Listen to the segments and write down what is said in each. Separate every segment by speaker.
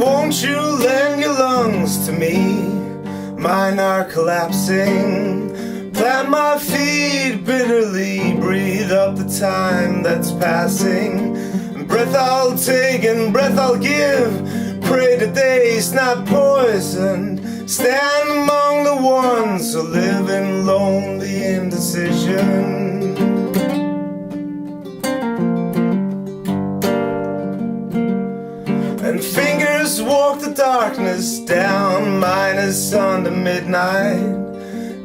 Speaker 1: won't you lend your lungs to me? Mine are collapsing. Plant my feet bitterly, breathe up the time that's passing. And breath I'll take and breath I'll give. Pray today's not poisoned. Stand among the ones who live in lonely indecision. And fingers walk the darkness down, mine is under midnight.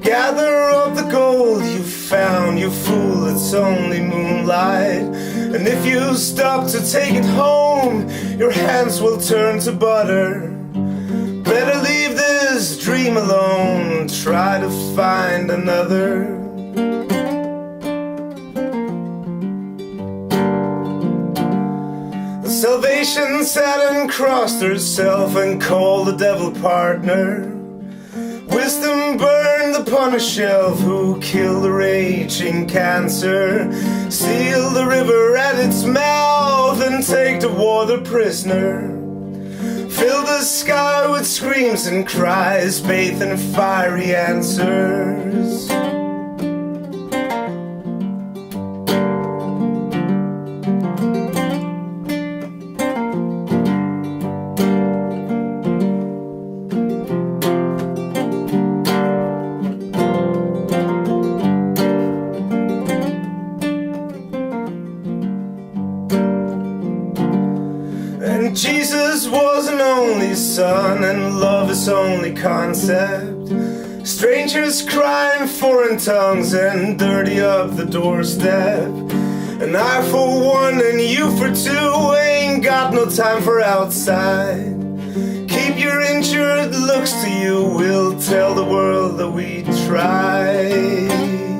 Speaker 1: Gather up the gold you found, you fool, it's only moonlight. And if you stop to take it home, your hands will turn to butter. Better leave this dream alone, try to find another. Salvation sat and crossed herself and called the devil partner. Wisdom burned upon a shelf, who killed the raging cancer. Seal the river at its mouth and take the water prisoner. Fill the sky with screams and cries, bathe in fiery answers. And Jesus was an only son, and love is only concept. Strangers cry in foreign tongues and dirty up the doorstep. And I for one and you for two ain't got no time for outside. Keep your injured looks to you, we'll tell the world that we tried.